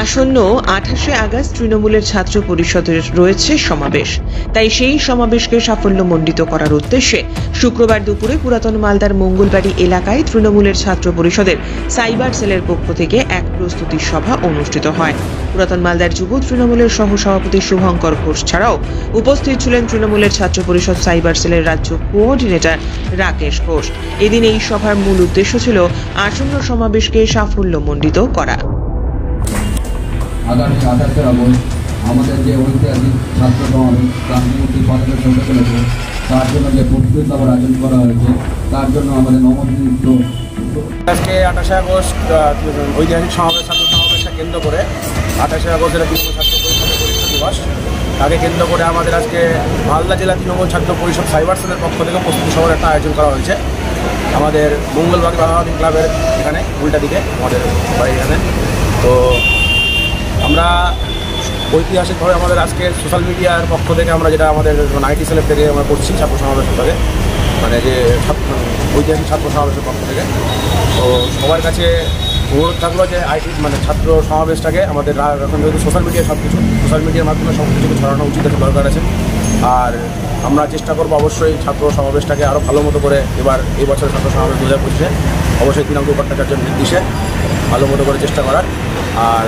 আসন্ন 28শে আগস্ট তৃণমূলের ছাত্র পরিষদের রয়েছে সমাবেশ। তাই সেই সমাবেশকে সাফল্যমণ্ডিত করার উদ্দেশ্যে শুক্রবার দুপুরে পুরাতন মালদার মঙ্গলবাড়ি এলাকায় তৃণমূলের ছাত্র পরিষদের সাইবার সেলের পক্ষ থেকে এক প্রস্তুতি সভা অনুষ্ঠিত হয়। পুরাতন মালদার যুব তৃণমূলের সহসভাপতি শুভঙ্কর ঘোষ ছাড়াও উপস্থিত ছিলেন তৃণমূলের ছাত্র পরিষদ সাইবার সেলের রাজ্য কোঅর্ডিনেটর রাকেশ ঘোষ। এদিন এই সভার মূল উদ্দেশ্য ছিল আসন্ন সমাবেশকে সাফল্যমণ্ডিত করা। আগামী 28শে আগস্ট আমাদের যে ঐতিহাসিক ছাত্র সমাবেশ ক্রান্তিমুখী পথে চলতে চলেছে, তার জন্য যে প্রস্তুতি সভার আয়োজন করা হয়েছে, তার জন্য আমাদের নবনিযুক্ত আজকে 28শে আগস্ট ঐতিহাসিক সমাবেশ ছাত্র সমাবেশকে কেন্দ্র করে 28শে আগস্ট জেলা তৃণমূল ছাত্র পরিষদের পরিষদ দিবস, তাকে কেন্দ্র করে আমাদের আজকে মালদা জেলা তৃণমূল ছাত্র পরিষদ সাইবার সেলের পক্ষ থেকে প্রস্তুতি সভার একটা আয়োজন করা হয়েছে আমাদের মঙ্গলবাড়ি বাহাদুর ক্লাবের এখানে উল্টা দিকে আমাদের বাড়ি এখানে। তো আমরা ঐতিহাসিকভাবে আমাদের আজকে সোশ্যাল মিডিয়ার পক্ষ থেকে আমরা যেটা আমাদের আইটি সেলের থেকে আমরা করছি ছাত্র সমাবেশের থেকে, মানে যে ঐতিহাসিক ছাত্র সমাবেশের পক্ষ থেকে। তো সবার কাছে অনুরোধ থাকলো যে আইটি মানে ছাত্র সমাবেশটাকে আমাদের এখন যেহেতু সোশ্যাল মিডিয়া সব কিছু সোশ্যাল মিডিয়ার মাধ্যমে সব কিছুকে ছড়ানো উচিত একটা দরকার আছে। আর আমরা চেষ্টা করবো অবশ্যই ছাত্র সমাবেশটাকে আরও ভালো মতো করে এই বছরের ছাত্র সমাবেশ 2025-এ অবশ্যই তৃণমূল ভট্টাচার্যের নির্দেশে ভালো মতো করে চেষ্টা করার। আর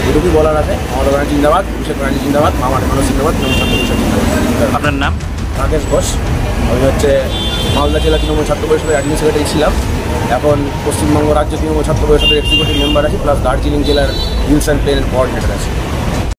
এটুকুই বলার আছে, মমতা ব্যানার্জি জিন্দাবাদ, অভিষেক ব্যানার্জি জিন্দাবাদ, মামাটি মানুষ জিন্দাবাদ, ছাত্র পরিষদ জিন্দাবাদ। আপনার নাম? রাকেশ ঘোষ। আমি মালদা জেলা তৃণমূল ছাত্র পরিষদের অ্যাডমিন সেক্রেটারি ছিলাম, এখন পশ্চিমবঙ্গ রাজ্য তৃণমূল ছাত্র পরিষদের এক্সিকিউটিভ মেম্বার আছি, প্লাস দার্জিলিং জেলার হিলস অ্যান্ড প্লেনের কোঅর্ডিনেটর আছি।